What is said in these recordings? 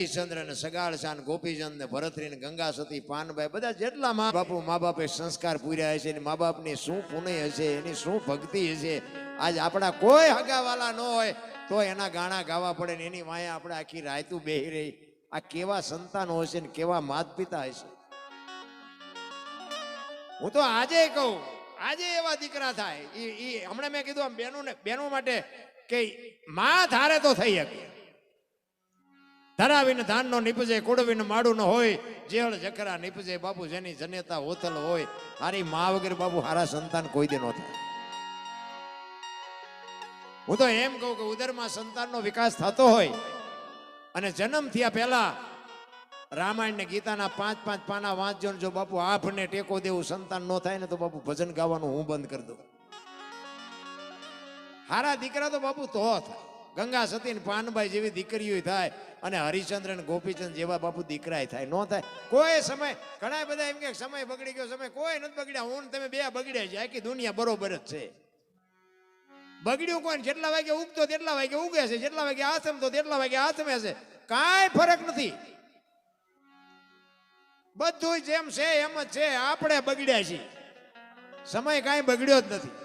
ચંદ્ર ને સગાળશાન ગોપીચંદ ને ભરતરી ને ગંગા સતી પાનભાઈ બધા જેટલા મા બાપે સંસ્કાર પૂર્યા હશે એની મા બાપની શું પુણ્ય હશે એની શું ભક્તિ હશે આજ આપણા કોઈ હગાવાલા ન હોય તો એના ગાણા ગાવા પડે ને એની માયા આપણે આખી રાયતું બેહી રહી આ કેવા સંતાનો હશે ને કેવા માત પિતા હશે હું તો આજે કહું આજે એવા દીકરા થાય ઈ હમણાં મેં કીધું આમ બેનો માટે કે માં ધારે તો થઈ શકે ધરાવીને ધાન નો નીપજે કુડવીને માડું ન હોય જેળ જકરા નીપજે બાપુ જેની જનેતા હોતલ હોય હારી મા વગર બાપુ હારા સંતાન કોઈ દે ન થાય હું તો એમ કહું કે ઉદરમાં સંતાનનો વિકાસ થતો હોય અને જન્મ થયા પહેલા રામાયણ ને ગીતાના 5-5 પાના વાંચજો જો બાપુ આભને ટેકો દેવું સંતાન ન થાય ને તો બાપુ ભજન ગાવાનું હું બંધ કરી દઉં હારા દીકરા તો બાપુ તો થાય ગંગા સતી ને પાનભાઈ જેવી દીકરીઓ થાય અને હરિચંદ્ર ને ગોપીચંદ જેવા બાપુ દીકરા થાય ન થાય કોઈ સમય ઘણા બધા એમ કે સમય બગડી ગયો સમય કોઈ નથી બગડ્યા હું તમે બે બગડ્યા છે આખી દુનિયા બરોબર જ છે બગડ્યું કોઈ જેટલા વાગે ઉગતો તેટલા વાગે ઉગે છે જેટલા વાગે આથમતો તેટલા વાગે આથમે છે કાંઈ ફરક નથી બધું જેમ છે એમ જ છે આપણે બગડ્યા છીએ સમય કાંઈ બગડ્યો જ નથી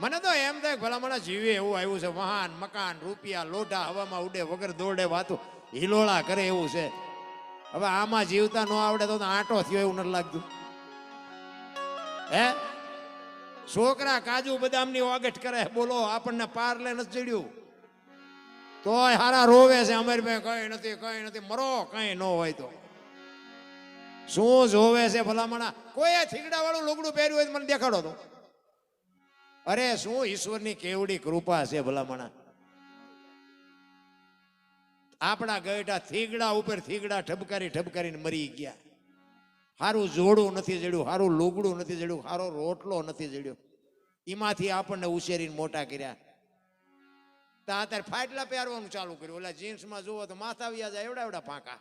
મને તો એમ થાય ભલા મને જીવે એવું આવ્યું છે વાહન મકાન રૂપિયા લોઢા હવામાં ઉડે વગર દોડે વાતું હિલોળા કરે એવું છે હવે આમાં જીવતા ન આવડે તો આંટો થયો એવું નથી લાગતું હે છોકરા કાજુ બદામની વાગઠ કરે બોલો આપણને પાર લે નથી ચડ્યું તોય હારા રોવે છે અમારી પાસે કઈ નથી મરો કઈ ન હોય તો શું જોવે છે ભલામણા કોઈ થીગડા વાળું લુગડું પહેર્યું હોય મને દેખાડો તો અરે શું ઈશ્વરની કેવડી કૃપા છે ભલામણા આપણા ગયટા થીગડા ઉપર થીગડા ઠબકારીને મરી ગયા હારું જોડું નથી જડ્યું હારું લુગડું નથી જડ્યું હારો રોટલો નથી જડ્યો એમાંથી આપણને ઉછેરીને મોટા કર્યા અત્યારે ફાટલા પહેરવાનું ચાલુ કર્યું ઓલા જીન્સમાં જુઓ તો માથા વ્યા જાય એવડા પાંકા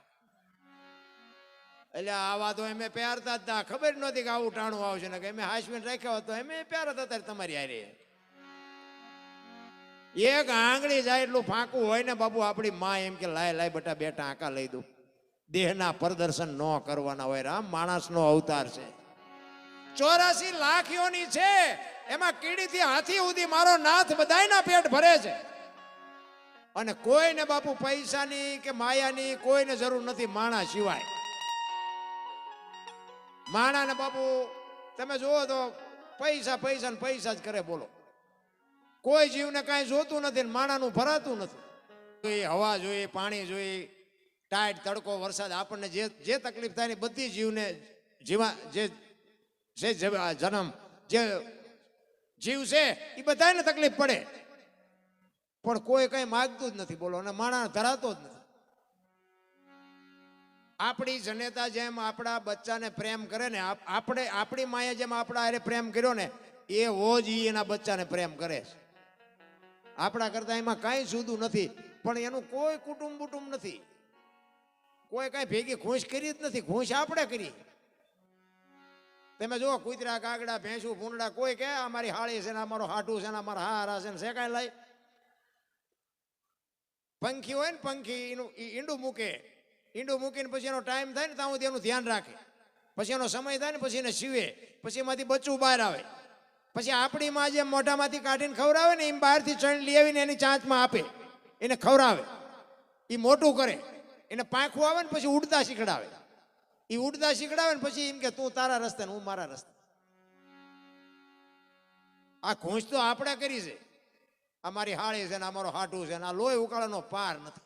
એટલે આવા તો એમે પહેરતા જ ખબર નહોતી કે આવું ટાણું આવશે ને કે એમે હાસવીને રાખ્યા હોત તો એમે પહેરતા અત્યારે તમારી હારે એક આંગળી જાય એટલું ફાંકું હોય ને બાબુ આપણી માં એમ કે લાય બટા બેટા આંકા લઈ દઉં દેહના પ્રદર્શન ન કરવાના હોય રામ માણસનો અવતાર છે 84 લાખ યોની છે એમાં કીડીથી હાથી સુધી મારો નાથ બધાયના પેટ ભરે છે અને કોઈને બાપુ પૈસાની કે માયાની કોઈને જરૂર નથી માણા સિવાય માણા ને બાપુ તમે જુઓ તો પૈસા જ કરે બોલો કોઈ જીવને કાંઈ જોતું નથી માણાનું ભરાતું નથી હવા જોઈએ પાણી જોઈએ ટાઈટ તડકો વરસાદ આપણને જે તકલીફ થાય ને બધી જીવને જન્મ જે જીવ છે એ બધાને તકલીફ પડે પણ કોઈ કઈ માગતું જ નથી બોલો અને માણસ ધરાતો જ નથી આપણી જનેતા જેમ આપણા બચ્ચાને પ્રેમ કરે ને આપણી માએ જેમ આપણા હારે પ્રેમ કર્યો ને એવો જ એના બચ્ચાને પ્રેમ કરે છે આપણા કરતા એમાં કાંઈ જુદું નથી પણ એનું કોઈ કુટુંબ નથી કોઈ કાંઈ ભેગી ખુશ કરી જ નથી ખુશ આપણે કરી તમે જુઓ કૂતરા કાગડા ભેંસું ભૂંડા કોઈ કે અમારી હાળી છે ને અમારો હાટું છે ને અમારા હારા છે ને છે કાંઈ લાય પંખી હોય ને પંખી એનું ઈંડું મૂકીને પછી એનો ટાઈમ થાય ને ત્યાં એનું ધ્યાન રાખે પછી એનો સમય થાય ને પછી એને સીવે પછી એમાંથી બચ્ચું બહાર આવે પછી આપણી માં જે મોઢામાંથી કાઢીને ખવડાવે ને એમ બહારથી ચણ લઈ આવીને એની ચાંચમાં આપે એને ખવડાવે એ મોટું કરે એને પાંખું આવે ને પછી ઉડતા શીખડાવે ને પછી એમ કે તું તારા રસ્તે હું મારા રસ્તે આ ખુશ તો આપણે કરી છે અમારી હાળી છે ને અમારો હાટું છે ને આ લોહી ઉકાળાનો પાર નથી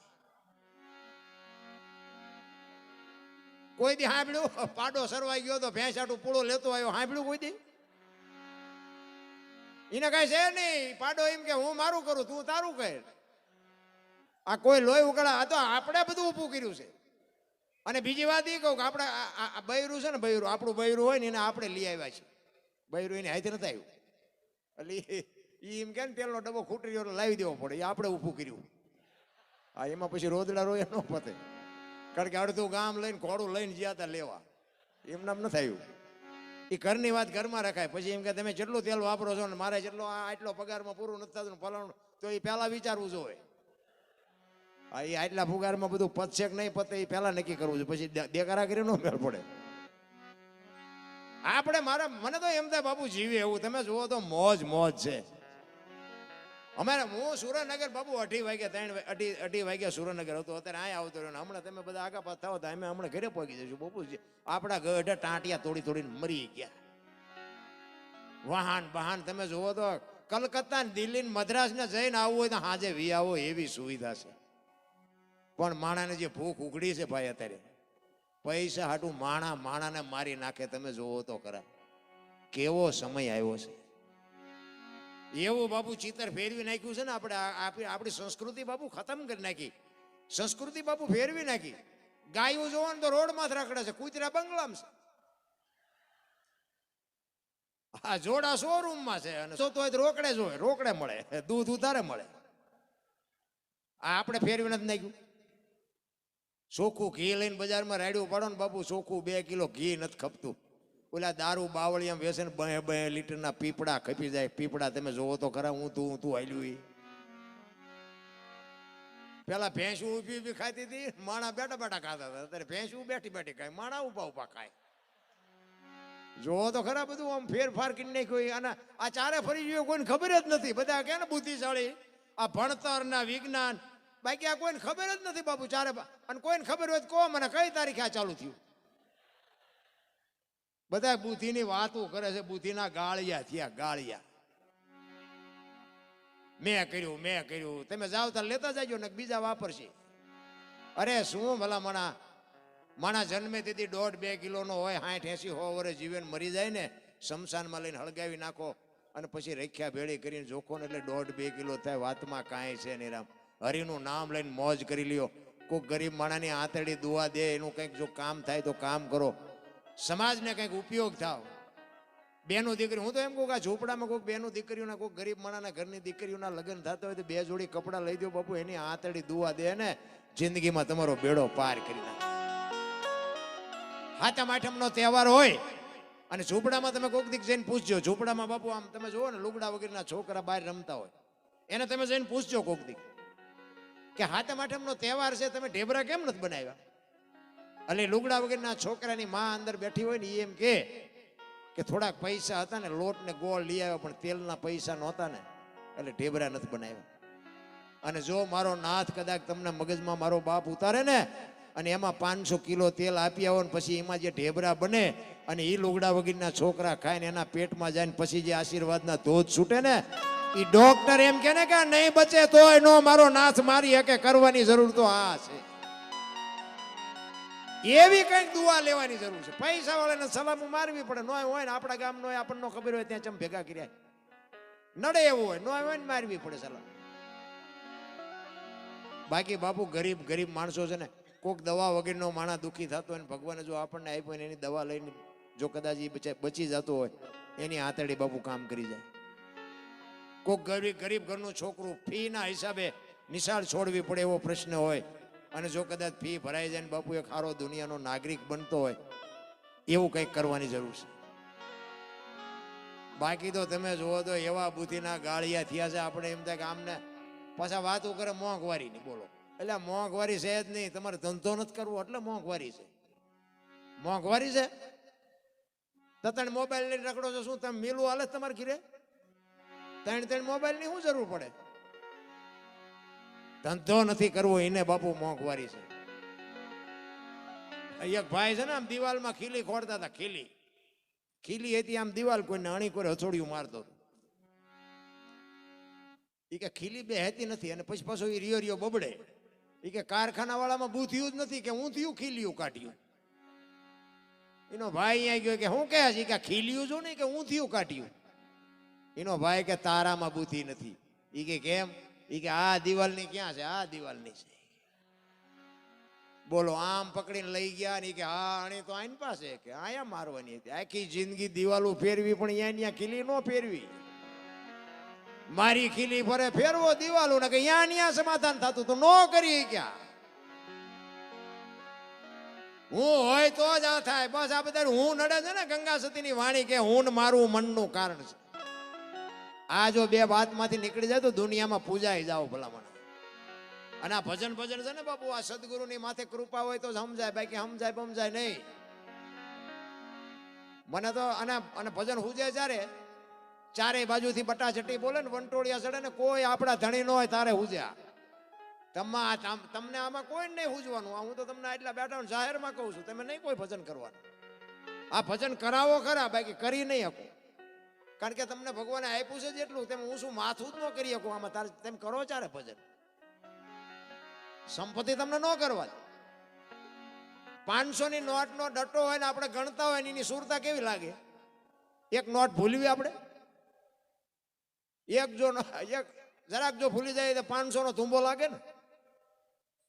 કોઈ દી સાંભળ્યું પાડો સરવાઈ ગયો તો ભેંસ આટું પૂળો લેતો આવ્યો સાંભળ્યું કોઈ દી એને કઈ છે નહીં પાડો એમ કે હું મારું કરું તું તારું કર આ કોઈ લોહી ઉકાળા આ તો આપણે બધું ઊભું કર્યું છે અને બીજી વાત એ કહું કે આપણે બૈરું છે ને બૈરું આપણું બૈરું હોય ને એને આપણે લઈ આવ્યા છે બૈરું એને હાથે નથી આવ્યું એટલે એમ કે ને તેલનો ડબ્બો ખૂટી રહ્યો લાવી દેવો પડે એ આપણે ઊભું કર્યું હા એમાં પછી રોદડા રોય ન પતે કારણ કે અડધું ગામ લઈને ઘોડું લઈને જ્યાં હતા લેવા એમ નામ નથી આવ્યું એ ઘરની વાત ઘરમાં રખાય પછી એમ કે તમે જેટલું તેલ વાપરો છો ને મારે જેટલો આટલો પગારમાં પૂરું નથી થતું ફલાણું તો એ પહેલા વિચારવું જોઈએ એ આટલા ફુગારમાં બધું પતશે કે નહીં પતે એ પહેલા નક્કી કરવું છે, પછી દેકારા કરી નો મેળ પડે. આપણે મને તો એમ થાય બાપુ જીવે એવું. તમે જુઓ તો મોજ મોજ છે. અમારે હું સુરેન્દ્રનગર બાપુ 2:30 વાગ્યા 2:30 વાગ્યા સુરેન્દ્રનગર હતો, અત્યારે અહીંયા આવતો રહ્યો. હમણાં તમે બધા આગા પાછા થાવ તો અમે હમણાં ઘરે પહોંચી જઈશું. બાપુ આપણા ગઢ ટાંટિયા તોડીને મરી ગયા. વાહન તમે જુઓ તો કલકત્તા દિલ્હી મદ્રાસ ને જઈને આવવું હોય તો હાજે વી આવો એવી સુવિધા છે. પણ માણાને જે ભૂખ ઉઘડી છે ભાઈ અત્યારે, પૈસા હાટું માણાને મારી નાખે. તમે જોવો તો ખરા કેવો સમય આવ્યો છે. એવું બાપુ ચિત્ર ફેરવી નાખ્યું છે ને આપણે આપણી સંસ્કૃતિ બાપુ ખતમ કરી નાખી. સંસ્કૃતિ બાપુ ફેરવી નાખી. ગાયું જોવાનું તો રોડમાં જ રખડે છે, કૂતરા બંગલામાં છે. આ જોડા શોરૂમમાં છે અને તો રોકડે જ હોય, રોકડે મળે, દૂધ ઉધારે મળે. આ આપણે ફેરવી નથી નાખ્યું. ચોખ્ખું ઘી લઈને બજારમાં રાડ્યું પાડો ને બાપુ, ચોખ્ખું 2 કિલો ઘી નથી ખપતું. ઓલા દારૂ બાવળિયા વેસે ને 2 લીટરના પીપડા ખપી જાય. પીપડા તમે જોવો તો ખરા, હું તું હાલ્યું. પેલા ભેંસું ઊભી ખાતી હતી, માણા બેઠા ખાતા હતા. અત્યારે ભેંસું બેઠી ખાય, માણા ઉભા ખાય. જોવો તો ખરા બધું આમ ફેરફાર કરી નાખ્યો. અને આ ચારે ફરી ગયો કોઈને ખબર જ નથી. બધા કે ને બુદ્ધિશાળી આ ભણતર ના વિજ્ઞાન, બાકી આ કોઈને ખબર જ નથી બાપુ ચારે. અને કોઈને ખબર હોય તો કહો મને કઈ તારીખે આ ચાલુ થયું. બધા બુદ્ધિની વાતો કરે છે, બુદ્ધિના ગાળિયા થયા, ગાળિયા. મેં કર્યું. તમે જાવ તો લેતા જાજો ને બીજા વાપરશે. અરે શું ભલા માણા જન્મે તેથી 1.5-2 કિલોનો હોય, 60-80 વર્ષ જીવન મરી જાય ને, શમશાનમાં લઈને હળગાવી નાખો અને પછી રખ્યા ભેળી કરીને જોખો ને એટલે 1.5-2 કિલો થાય. વાતમાં કાંઈ છે નહીં. રામ હરિનું નામ લઈને મોજ કરી લ્યો. કોઈક ગરીબ માણાની આંતરડી દુઆ દે, એનું કંઈક જો કામ થાય તો કામ કરો, સમાજને કંઈક ઉપયોગ થાવ. બેનું દીકરી, હું તો એમ કહું કે આ ઝૂંપડામાં કોઈક બેનું દીકરીઓના, કોઈક ગરીબ માણાના ઘરની દીકરીઓના લગ્ન થતા હોય તો 2 જોડી કપડાં લઈ દો બાપુ, એની આંતરડી દુઆ દે ને જિંદગીમાં તમારો બેડો પાર કરી નાખે. હાથમ આઠમનો તહેવાર હોય અને ઝૂંપડામાં તમે કોઈક દીક જઈને પૂછજો. ઝૂંપડામાં બાપુ આમ તમે જુઓ ને, લુગડા વગેરેના છોકરા બહાર રમતા હોય, એને તમે જઈને પૂછજો કોઈક દીક કે હાથમ આઠમનો તહેવાર છે, તમે ઢેબરા કેમ નથી બનાવ્યા? એટલે લુગડા વગેરેના છોકરાની માં અંદર બેઠી હોય ને, એમ કે થોડાક પૈસા હતા ને, લોટ ને ગોળ લઈ આવ્યા, પણ તેલના પૈસા નહોતા ને, એટલે ઢેબરા નથી બનાવ્યા. અને જો મારો નાથ કદાચ તમને મગજમાં મારો બાપ ઉતારે ને અને એમાં 500 કિલો તેલ આપી આવો ને પછી એમાં જે ઢેબરા બને અને એ લુગડા વગેરેના છોકરા ખાય ને એના પેટમાં જાય ને પછી જે આશીર્વાદના ધોધ છૂટે ને, એ ડોક્ટર એમ કે ને કે નહીં બચે તોય નો મારો નાથ મારી હકે, કરવાની જરૂર તો આ છે. એવી કઈક દુઆ લેવાની જરૂર છે. પૈસા વાળાને સલામ મારવી પડે. નો હોય ને આપણા ગામ નો આપણને ખબર હોય ત્યાં ચમ ભેગા કર્યા નડે એવું હોય, નો હોય ને મારવી પડે સલામ. બાકી બાપુ ગરીબ માણસો છે ને, કોઈક દવા વગેરેનો માણા દુઃખી થતો હોય ને ભગવાને જો આપણને આપ્યો હોય એની દવા લઈને જો કદાચ એ બચી જતો હોય, એની આંતરડી બાપુ કામ કરી જાય. કોઈક ગરીબ ઘરનું છોકરું ફીના હિસાબે નિશાળ છોડવી પડે એવો પ્રશ્ન હોય અને જો કદાચ ફી ભરાઈ જાય ને બાપુ એક સારો દુનિયાનો નાગરિક બનતો હોય, એવું કંઈક કરવાની જરૂર છે. બાકી તો તમે જુઓ તો એવા બુદ્ધિના ગાળિયા થયા છે. આપણે એમ થાય કે આમને પાછા વાતો કરે મોંઘવારીની. બોલો એટલે મોંઘવારી છે જ નહીં, તમારે ધંધો નથી કરવો એટલે મોંઘવારી છે. મોંઘવારી છે તો તમે મોબાઈલ લઈને રખડો છો, શું તમે મિલું હાલે તમારે ઘીરે? 3 મોબાઈલ ની શું જરૂર પડે? ધંધો નથી કરવો એને બાપુ મોંઘવારી છે. એક ભાઈ છે ને આમ દિવાલમાં ખીલી ખોડતા હતા. ખીલી હતી આમ દિવાલ, કોઈને અણી કોઈ હથોડિયું મારતો હતો. એ કે ખીલી બે હેતી નથી. અને પછી પાછો એ રિયો બબડે. એ કે કારખાના વાળામાં બુથિયું જ નથી કે હું થયું ખીલિયું કાઢ્યું. એનો ભાઈ અહીંયા ગયો કે હું કહે છે કે ખીલિયું જો નહીં કે હું થયું કાઢ્યું. એનો ભાઈ કે તારામાં બુથિ નથી. એ કે કેમ? એ કે આ દિવાલની ક્યાં છે? આ દિવાલની છે. બોલો આમ પકડીને લઈ ગયા ને કે હા આણી તો આઈન પાસે કે આયા મારવાની હતી. આખી જિંદગી દિવાલો ફેરવી પણ અહીંયા ખીલી નો ફેરવી. મારી ખીલી ફરે ફેરવો દિવાલો ને કે અહીંયા સમાધાન થતું તો નો કરી ક્યાં. હું હોય તો જ આ થાય. બસ આ બધા હું નડે છે ને, ગંગા સતીની વાણી કે હું મારું મનનું કારણ છે. આ જો બે વાતમાંથી નીકળી જાય તો દુનિયામાં પૂજાઈ જાઓ ભલામણ. અને આ ભજન ભજન છે ને બાપુ, આ સદગુરુની માથે કૃપા હોય તો જ સમજાય, બાકી સમજાય નહીં. મને તો અને ભજન હુજે જ્યારે ચારે બાજુથી બટાચટી બોલે ને, વંટોળિયા ચડે ને, કોઈ આપણા ધણી ન હોય તારે હુજ્યા. તમને આમાં કોઈ નહીં હુજવાનું. હું તો તમને એટલા બેઠા જાહેરમાં કહું છું, તમે નહીં કોઈ ભજન કરવાનું. આ ભજન કરાવો ખરા, બાકી કરી નહીં શકો. કારણ કે તમને ભગવાને આપ્યું છે જેટલું, તેમ હું શું માથું જ ન કરી શકું આમાં. તારે તેમ કરો ચારે ભજન. સંપત્તિ તમને ન કરવા. 500ની નોટનો ડટ્ટો હોય ને આપણે ગણતા હોય ને એની સુરતા કેવી લાગે. એક નોટ ભૂલવી આપણે, એક જરાક જો ભૂલી જાય તો 500નો ધુંબો લાગે ને.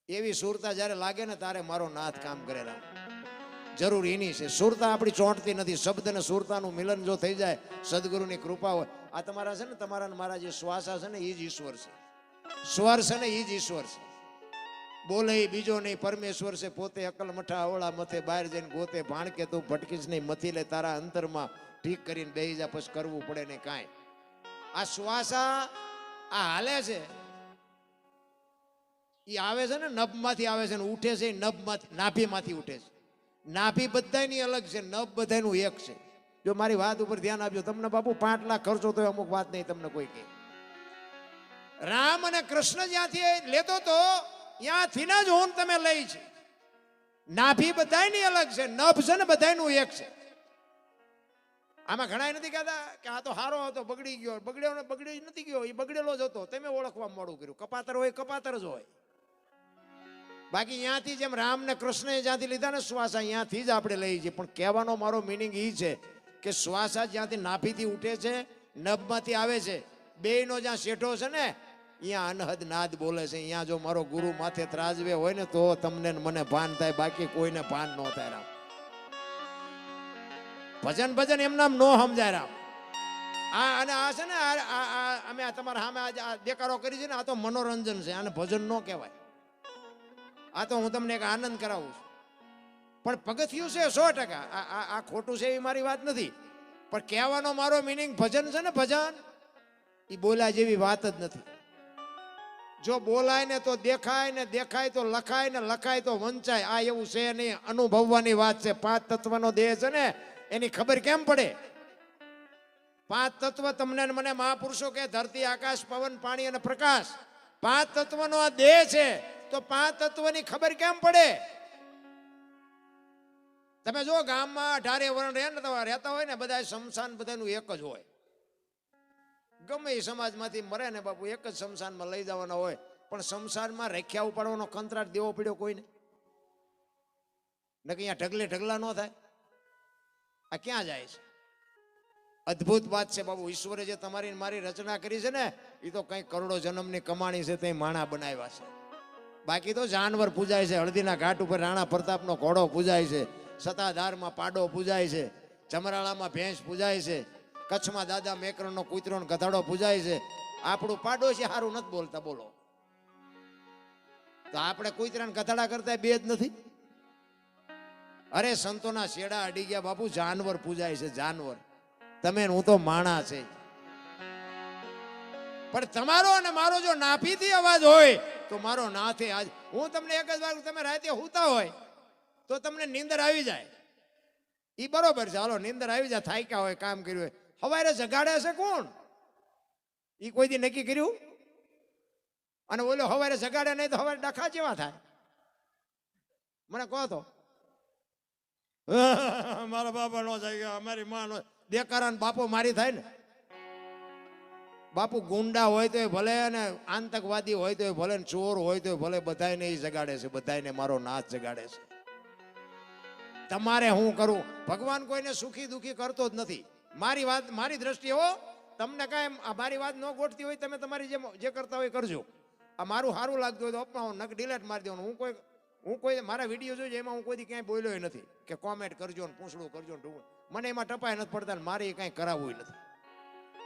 એવી સુરતા જ્યારે લાગે ને તારે મારો નાથ કામ કરેલા. જરૂર એની છે. સુરતા આપણી ચોંટતી નથી. શબ્દ ને સુરતાનું મિલન જો થઈ જાય, સદગુરુની કૃપા હોય. આ તમારા છે ને, તમારા મારા જે શ્વાસા છે ને એ જ ઈશ્વર છે. સ્વર છે ને એ જ ઈશ્વર છે. બોલે બીજો નહીં, પરમેશ્વર છે પોતે. અકલ મઠા અવળા મથે, બહાર જઈને ગોતે. ભાણકે તું ભટકીશ નહીં, મથી લે તારા અંતરમાં. ઠીક કરીને બેહી જા, પછી કરવું પડે ને કાંઈ. આ શ્વાસા આ હાલે છે, એ આવે છે ને નભમાંથી આવે છે ને ઉઠે છે, નભમાંથી નાભીમાંથી ઉઠે છે. નાભી બધાની અલગ છે, નભ બધાનું એક છે. જો મારી વાત ઉપર ધ્યાન આપજો. તમને બાપુ 5 લાખ ખર્ચો તો અમુક વાત નહીં તમને કોઈ કહે. રામ અને કૃષ્ણ જ્યાંથી લેતો તો ત્યાંથી જ હોન તમે લઈ છે. નાભી બધાની અલગ છે, નભ છે ને બધાનું એક છે. આમાં ઘણા નથી કહેતા કે આ તો હારો હતો બગડી ગયો. બગડી નથી ગયો, એ બગડેલો જ હતો. તમે ઓળખવા મોડું કર્યું. કપાતર હોય કપાતર જ હોય. બાકી ત્યાંથી જેમ રામ ને કૃષ્ણએ જ્યાંથી લીધા ને શ્વાસા, ત્યાંથી જ આપણે લઈએ છીએ. પણ કહેવાનો મારો મિનિંગ એ છે કે શ્વાસા જ્યાંથી નાભીથી ઉઠે છે, નભમાંથી આવે છે, બેયનો જ્યાં શેઠો છે ને ત્યાં અનહદ નાદ બોલે છે. ત્યાં જો મારો ગુરુ માથે ત્રાજવે હોય ને તો તમને મને ભાન થાય, બાકી કોઈને ભાન ન થાય. રામ ભજન એમ નામ નો સમજાય. રામ અને આ છે ને અમે તમારા સામે આ દેકારો કરી છે ને, આ તો મનોરંજન છે. આને ભજન ન કહેવાય. આ તો હું તમને એક આનંદ કરાવું છું. પણ પગથિયું છે 100%. આ ખોટું છે એવી મારી વાત નથી. પણ કહેવાનો મારો મિનિંગ ભજન છે ને, ભજન એ બોલ્યા જેવી વાત જ નથી. જો બોલાય ને તો દેખાય, ને દેખાય તો લખાય, ને લખાય તો વંચાય. આ એવું છે નહીં, અનુભવવાની વાત છે. 5 તત્વનો દેહ છે ને, એની ખબર કેમ પડે? 5 તત્વ તમને મને મહાપુરુષો કે ધરતી, આકાશ, પવન, પાણી અને પ્રકાશ. 5 તત્વનો આ દેહ છે. તો 5 તત્વની ખબર કેમ પડે? તમે જો ગામમાં 18 વર્ષ રહેતા હોય ને, બધા શમશાન બધાનું એક જ હોય. ગમે એ સમાજમાંથી મરે ને બાપુ, એક જ શમશાનમાં લઈ જવાના હોય. પણ શમશાનમાં રખ્યા ઉપાડવાનો કંત્રાટ દેવો પડ્યો કોઈને? ને કે અહીંયા ઢગલે ઢગલા ન થાય. આ ક્યાં જાય છે? અદ્ભુત વાત છે બાબુ. ઈશ્વરે જે તમારી મારી રચના કરી છે ને, એ તો કંઈક કરોડો જન્મની કમાણી છે, તે માણા બનાવ્યા છે. બાકી તો જાનવર પૂજાય છે. હળદીના ઘાટ ઉપર રાણા પ્રતાપનો ઘોડો પૂજાય છે. સતાધારમાં પાડો પૂજાય છે. ચમરાળામાં ભેંસ પૂજાય છે. કચ્છમાં દાદા મેકરણનો કૂતરો ગધાડો પૂજાય છે. આપણું પાડોશી સારું નથી બોલતા, બોલો તો આપણે કૂતરાને ગધાડા કરતા બે જ નથી? અરે સંતોના શેડા અડી ગયા બાપુ. જાનવર પૂજાય છે, જાનવર. તમે હું તો માણા છે. પણ તમારો અને મારો જો નાભીથી અવાજ હોય તો મારો નાથે આજ. હું તમને એક જ વાર, તમે રાતે હુતા હોય તો તમને નીંદર આવી જાય, એ બરોબર છે. હાલો નીંદર આવી જાય, થાક્યા હોય, કામ કર્યું હોય. સવારે જગાડે છે કોણ? એ કોઈ દી નક્કી કર્યું? અને ઓલો સવારે જગાડે નહીં તો સવારે ડખા જેવા થાય. મને કહો તો મારા બાપા નો જાય, અમારી માં નો. દેકારા બાપો મારી થાય ને. બાપુ ગુંડા હોય તો ભલે, અને આતંકવાદી હોય તો ભલે, ચોર હોય તો ભલે, બધાને એ જગાડે છે. બધાને મારો નાથ જગાડે છે. તમારે હું કરું? ભગવાન કોઈને સુખી દુખી કરતો જ નથી. મારી વાત, મારી દ્રષ્ટિએ હો. તમને કાંઈ મારી વાત ન ગોઠતી હોય, તમે તમારી જે કરતા હોય કરજો. આ મારું સારું લાગતું હોય તો અપનાવો, નક ડિલેટ મારી દેવાનું. હું કોઈ મારા વિડીયો જોઈ એમાં હું કોઈ ક્યાંય બોલ્યો નથી કે કોમેન્ટ કરજો ને પૂછડું કરજો ને ઢૂંઢું. મને એમાં ટપાય નથી પડતા, મારે એ કાંઈ કરાવવું નથી.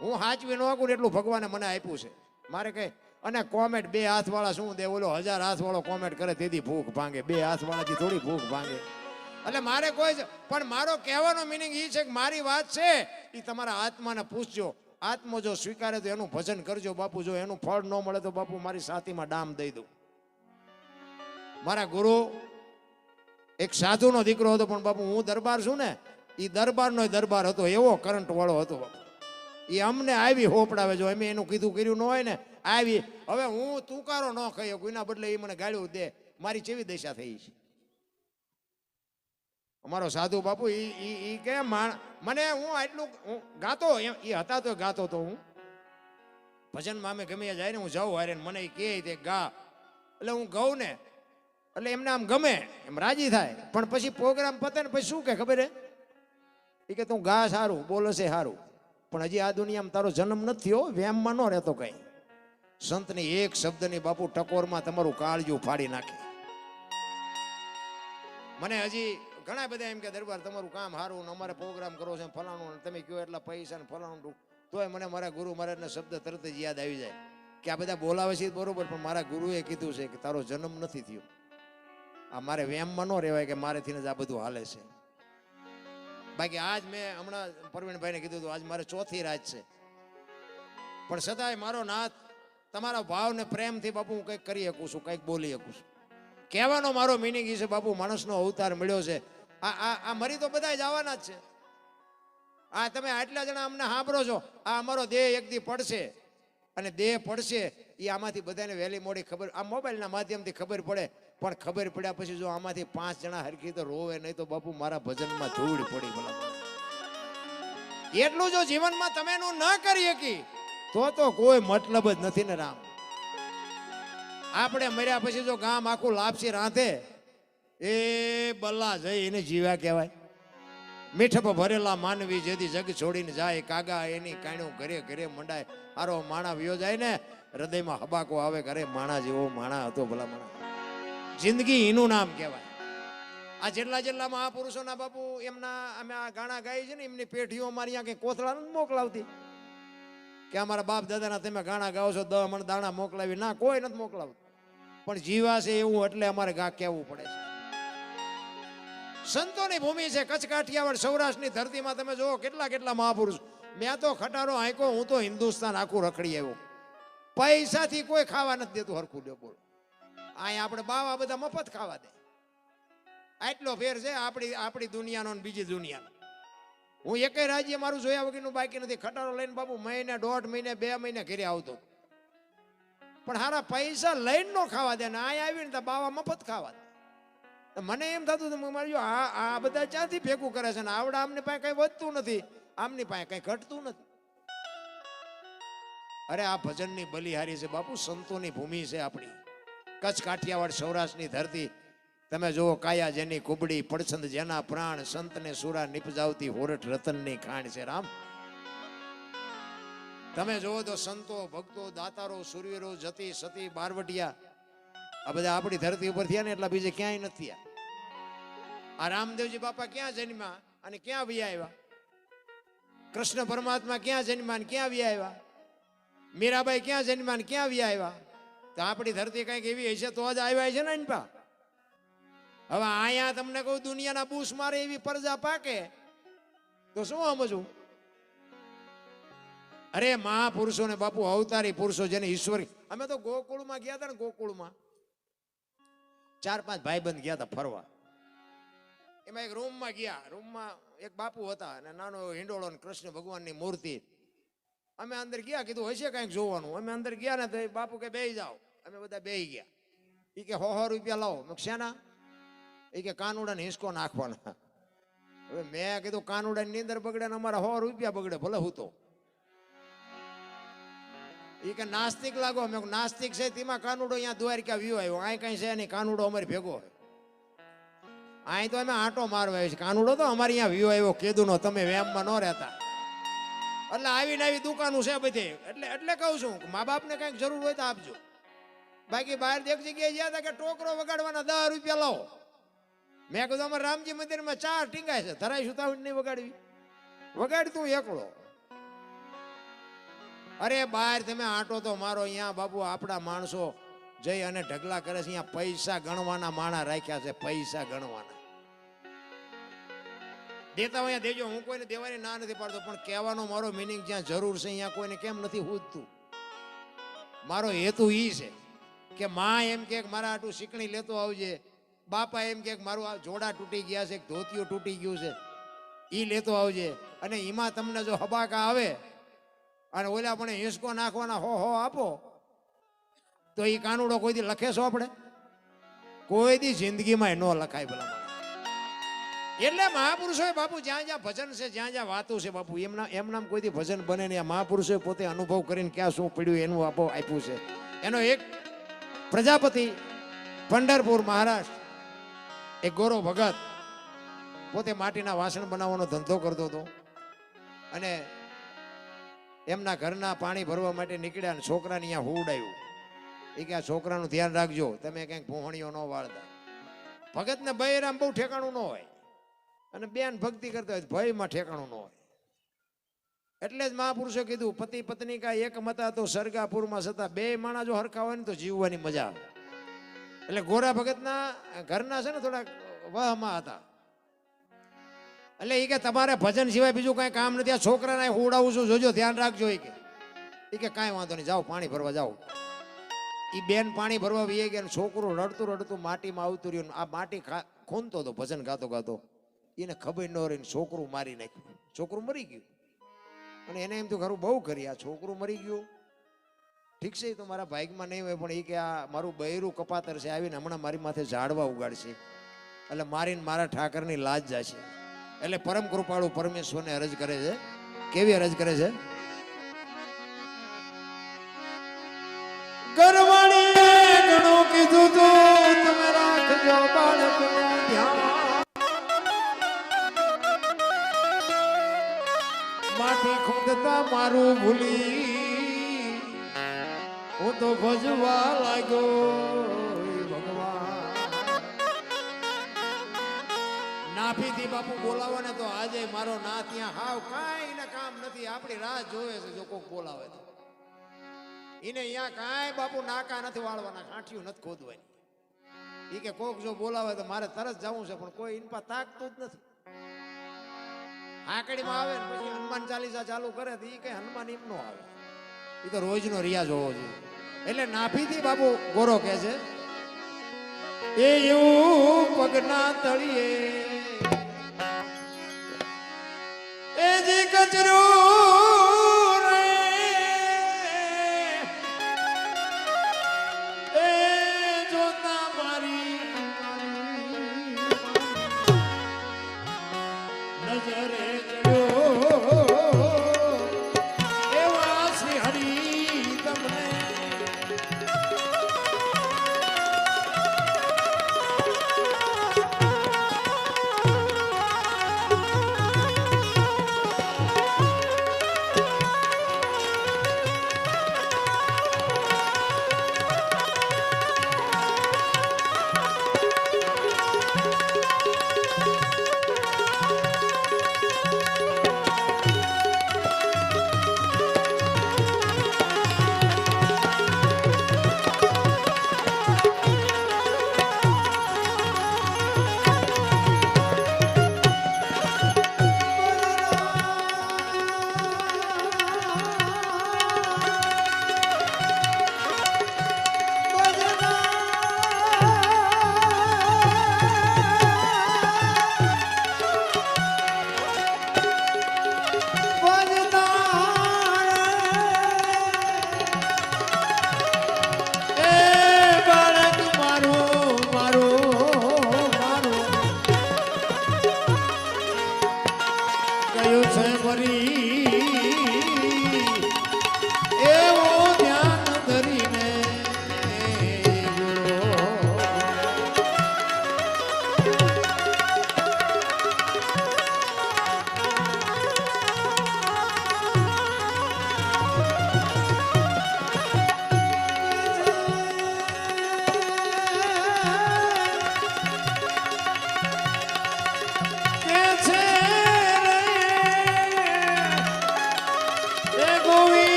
હું હાચવી ન શકું એટલું ભગવાને મને આપ્યું છે. મારે કઈ અને કોમેન્ટ 2 હાથવાળા શું દે? ઓલો 1000 હાથવાળો કોમેન્ટ કરે તેથી ભૂખ ભાંગે. 2 હાથવાળાથી થોડી ભૂખ ભાંગે. એટલે મારે કોઈ જ, પણ મારો કહેવાનો મિનિંગ એ છે કે મારી વાત છે એ તમારા આત્માને પૂછજો. આત્મા જો સ્વીકારે તો એનું ભજન કરજો બાપુ. જો એનું ફળ ન મળે તો બાપુ મારી સાતીમાં ડામ દઈ દઉં. મારા ગુરુ એક સાધુનો દીકરો હતો, પણ બાપુ હું દરબાર છું ને, એ દરબારનો દરબાર હતો, એવો કરંટ વાળો હતો બાપુ. એ અમને આવી હોપડાવે, જો અમે એનું કીધું કર્યું ન હોય ને આવી. હવે હું તુકારો ન ખાઈ શકું, એના બદલે એ મને ગાળ્યું દે, મારી કેવી દશા થઈ છે. અમારો સાધુ બાપુ ઈ કે મને હું આટલું ગાતો, એ હતા તો ગાતો તો હું ભજનમાં, અમે ગમે જાય ને હું જાઉં હારે, મને એ કહે તે ગા, એટલે હું ગાઉં ને એટલે એમને આમ ગમે, એમ રાજી થાય. પણ પછી પ્રોગ્રામ પતે ને પછી શું કે ખબર એ કે તું ગા સારું, બોલે છે સારું, પણ હજી આ દુનિયામાં તારો જન્મ નથી થયો, વ્યામમાં ન રહેતો કઈ. સંતની એક શબ્દની બાપુ ટકોરમાં તમારું કાળજું ફાડી નાખે. મને હજી ઘણા બધા એમ કે દરબાર તમારું કામ સારું ને અમારે પ્રોગ્રામ કરો છે ફલાણું, તમે કયો એટલા પૈસા ને ફલાણું, તોય મને મારા ગુરુ મહારાજના શબ્દ તરત જ યાદ આવી જાય કે આ બધા બોલાવે છે બરોબર, પણ મારા ગુરુએ કીધું છે કે તારો જન્મ નથી થયો. આ મારે વ્યામમાં ન રહેવાય કે મારેથી જ આ બધું હાલે છે. બાકી આજ મેં હમણાં પ્રવીણભાઈને કીધું હતું, આજ મારે ચોથી રાત છે, પણ છતાંય મારો નાથ તમારા ભાવ ને પ્રેમથી બાપુ હું કંઈક કરી શકું છું, કંઈક બોલી શકું છું. કહેવાનો મારો મિનિંગ એ છે બાપુ, માણસનો અવતાર મળ્યો છે. આ મરી તો બધા જવાના જ છે. આ તમે આટલા જણા અમને સાંભળો છો, આ અમારો દેહ એક દી પડશે, અને દેહ પડશે એ આમાંથી બધાને વહેલી મોડી ખબર, આ મોબાઈલના માધ્યમથી ખબર પડે. પણ ખબર પડ્યા પછી જો આમાંથી 5 જણા હરખી તો રોવે નહીં, તો બાપુ મારા ભજનમાં ધૂળ પડી. ભલા એટલું જો જીવનમાં તમે નું ન કરી શકી તો કોઈ મતલબ જ નથી ને રામ. આપણે મર્યા પછી જો ગામ આખું લાપસી રાંધે, એ બલ્લા જઈ એને જીવ્યા કહેવાય. મીઠપ ભરેલા માનવી જેથી જગ છોડીને જાય, કાગા એની કાણ્યું ઘરે ઘરે મંડાય. હારો માણા વ્યો જાય ને હૃદયમાં હબાકો આવે, ઘરે માણા જેવો માણા હતો ભલા માણા. જિંદગી એનું નામ કહેવાય. આ જેટલા મહાપુરુષોના બાપુ એમના અમે આ ગાણા ગાઈ છે ને, એમની પેઢીઓ અમારી અહીંયા કઈ કોથળા નથી મોકલાવતી કે અમારા બાપ દાદાના તમે ગાણા ગાઓ છો 10 મણ દાણા મોકલાવી, ના કોઈ નથી મોકલાવતું. પણ જીવા છે એવું એટલે અમારે ગા કહેવું પડે છે. સંતોની ભૂમિ છે કચ્છ કાઠિયાવાડ સૌરાષ્ટ્રની ધરતીમાં. તમે જુઓ કેટલા મહાપુરુષ. મેં તો ખટારો આંકો, હું તો હિન્દુસ્તાન આખું રખડી આવ્યો. પૈસાથી કોઈ ખાવા નથી દેતું હરખું દે. બોલો અહીંયા આપણે બાવા બધા મફત ખાવા દે. આટલો ફેર છે આપણી દુનિયાનો ને બીજી દુનિયાનો. હું એકેય રાજ્ય મારું જોયા વગરનું બાકી નથી. ખટારો લઈને બાપુ મહિને 1.5 મહિને 2 મહિને ઘરે આવતો, પણ હારા પૈસા લઈને નો ખાવા દે ને અહીંયા આવીને તો બાવા મફત ખાવા દે. મને એમ થતું હતું મારે આ બધા ક્યાંથી ભેગું કરે છે ને આવડા આમની પાસે કઈ વધતું નથી, આમની પાસે કઈ ઘટતું નથી. અરે આ ભજનની બલિહારી છે બાપુ, સંતોની ભૂમિ છે આપણી કચ્છ કાઠિયાવાડ સૌરાષ્ટ્રની ધરતી. તમે જુઓ કાયા જેની કુબડી, પડછંદ જેના પ્રાણ, સંતને સુરા નિપજાવતી હોરઠ રતનની ખાણ છે રામ. તમે જુઓ તો સંતો, ભક્તો, દાતારો, સુરવીરો, જતી, સતી, બારવટિયા આ બધા આપણી ધરતી ઉપર થયા ને એટલા બીજે ક્યાંય નથી થયા. આ રામદેવજી બાપા ક્યાં જન્મ્યા અને ક્યાં વયા આવ્યા? કૃષ્ણ પરમાત્મા ક્યાં જન્મ્યા અને ક્યાં વયા આવ્યા? મીરાબાઈ ક્યાં જન્મ્યા અને ક્યાં વયા આવ્યા? તો આપણી ધરતી કઈક એવી હશે તો જ આવ્યા છે ને એનપા. હવે અહીંયા તમને કહું દુનિયાના બૂસ મારે એવી પરજા પાકે તો શું સમજવું? અરે મહાપુરુષો ને બાપુ અવતારી પુરુષો જેને ઈશ્વર. અમે તો ગોકુળમાં ગયા હતા ને, ગોકુળમાં 4-5 ભાઈબંધ ગયા હતા ફરવા. એમાં એક રૂમમાં ગયા, રૂમમાં એક બાપુ હતા અને નાનો હિંડોળો ને કૃષ્ણ ભગવાનની મૂર્તિ. અમે અંદર ગયા, કીધું હશે કઈક જોવાનું. અમે અંદર ગયા ને તો બાપુ કે બેહી જાઓ. અમે બધા બેહી ગયા. એ કે 100 રૂપિયા લાવો. શેના? એ કે કાનુડાને હિંચકો નાખવાના. હવે મેં કીધું કાનુડાની નીંદર બગડે ને અમારા 100 રૂપિયા બગડે, ભલે હું તો. એ કે નાસ્તિક લાગો. મેં નાસ્તિક છે તેમાં કાનુડો અહીંયા દ્વારકા વ્યૂ આવ્યો, અહીં કઈ છે નહીં, કાનુડો અમારી ભેગો હોય. અહીં તો અમે આંટો મારવા આવ્યો છે, કાનુડો તો અમારી અહીંયા વ્યૂ આવ્યો કેદુનો. તમે વેમમાં ન રહેતા એટલે આવીને આવી દુકાનો છે બધી. એટલે કહું છું મા બાપને કંઈક જરૂર હોય તો આપજો. બાકી બહાર એક જગ્યાએ ગયા હતા કે ટોકરો વગાડવાના 10 રૂપિયા લાવો. મેં કીધું અમારે રામજી મંદિરમાં 4 ટીંગાય છે, ધરાઈ સુતા નહીં વગાડવી. વગાડ તું એકલો. અરે બહાર તમે આંટો તો મારો. અહીંયા બાપુ આપણા માણસો જઈ અને ઢગલા કરે છે. અહીંયા પૈસા ગણવાના માણા રાખ્યા છે, પૈસા ગણવાના. દેતા અહીંયા દેજો, હું કોઈને દેવાની ના નથી પાડતો, પણ કહેવાનો મારો મિનિંગ જ્યાં જરૂર છે અહીંયા કોઈને કેમ નથી પૂછતું. મારો હેતુ ઈ છે કે માં એમ કે મારા આટું શીકણી લેતો આવજે, બાપા એમ કે મારું આ જોડા તૂટી ગયા છે, ધોતિયું તૂટી ગયું છે, ઈ લેતો આવજે. અને એમાં તમને જો હબાકા આવે અને ઓલા પણ હિંસકો નાખવાના હો આપો તો એ કાનુડો કોઈ દી લખે છો આપણે? કોઈ દી જિંદગીમાં ન લખાય ભલા. એટલે મહાપુરુષોએ બાપુ જ્યાં જ્યાં ભજન છે, જ્યાં જ્યાં વાતો છે બાપુ, એમનામ કોઈ દી ભજન બને નહીં. આ મહાપુરુષોએ પોતે અનુભવ કરીને ક્યાં શું પડ્યું એનું આપ્યું છે. એનો એક પ્રજાપતિ પંઢરપુર મહારાષ્ટ્ર, એક ગોરો ભગત પોતે માટીના વાસણ બનાવવાનો ધંધો કરતો હતો અને એમના ઘરના પાણી ભરવા માટે નીકળ્યા અને છોકરાને અહીંયા હુવડાયું. એ કે આ છોકરાનું ધ્યાન રાખજો, તમે કંઈક ભૂહણીઓ ન વાળતા. ભગતને બૈરામ બહુ ઠેકાણું ન હોય અને બેન ભક્તિ કરતા હોય ભયમાં ઠેકાણું ન હોય. એટલે જ મહાપુરુષે કીધું પતિ પત્ની કા એક મતા તો સરગાપુરમાં છતાં બે માણા જો હરખા હોય ને તો જીવવાની મજા આવે. એટલે ગોરા ભગતના ઘરના છે ને થોડા વહમાં હતા. એટલે એ કે તમારે ભજન સિવાય બીજું કાંઈ કામ નથી, આ છોકરાને ઉડાવું છું, જોજો ધ્યાન રાખજો. એ કે કાંઈ વાંધો નહીં, જાઓ પાણી ભરવા જાઓ. એ બેન પાણી ભરવા વી ગયા, છોકરું રડતું રડતું માટીમાં આવતું રહ્યું. આ માટી ખૂનતો હતો ભજન ગાતો ગાતો, એને ખબર ન રહી, છોકરું મારી નાખ્યું. છોકરું મરી ગયું અને એને એમ તો ખરું બહુ કરી, આ છોકરું મરી ગયું ઠીક છે, તો મારા ભાગમાં નહીં હોય, પણ એ કે આ મારું બૈરું કપાતર છે, આવીને હમણાં મારી માથે ઝાડવા ઉગાડશે, એટલે મારીને મારા ઠાકરની લાજ જશે. એટલે પરમ કૃપાળુ પરમેશ્વરને અરજ કરે છે. કેવી અરજ કરે છે? કરવાણી ઘણું કીધું તો તમે રાખજો બાળકને ધ્યાન, માટી ખોદતા મારું ભૂલી હું તો ભજવા લાગ્યો ભગવાન. નાભીથી બાપુ બોલાવે ને તો આજે મારો ના ત્યાં હાવ કાંઈ ને કામ નથી, આપણી રાહ જોવે છે. જો કોક બોલાવે તો એને અહીંયા કાંઈ બાપુ નાકા નથી વાળવાના, કાંઠિયું નથી ખોદવાની. એ કે કોક જો બોલાવે તો મારે તરત જવું છે, પણ કોઈ ઇનપા તાકતું જ નથી. આકડીમાં આવે ને પછી હનુમાન ચાલીસા ચાલુ કરે તો એ કઈ હનુમાન એમ નો આવે, એ તો રોજનો રિયાઝ હોવો જોઈએ. એટલે નાભીથી બાપુ ગોરો કહે છે એ એવું પગના તળિયે એ જે કચરો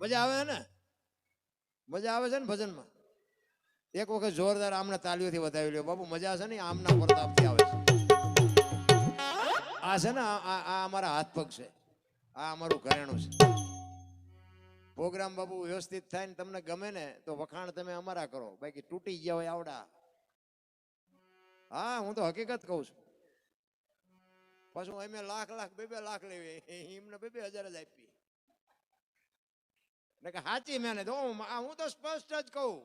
મજા આવે ને? મજા આવે છે ને ભજનમાં? એક વખત જોરદાર આમને તાલીઓથી વધાવી લ્યો બાપુ. મજા છે ને આમના પ્રતાપથી આવે છે. આ છે ને આ અમારા હાથ પગ છે. આ અમારું ઘરેણું છે. પ્રોગ્રામ બાપુ વ્યવસ્થિત થાય ને તમને ગમે ને તો વખાણ તમે અમારા કરો, બાકી તૂટી ગયા હોય આવડા. હા, હું તો હકીકત કહું છું. પછી અમે લાખ બે લાખ લેવી, એમને 2,000 જ આપી. એટલે કે સાચી મહેનત. હું તો સ્પષ્ટ જ કહું.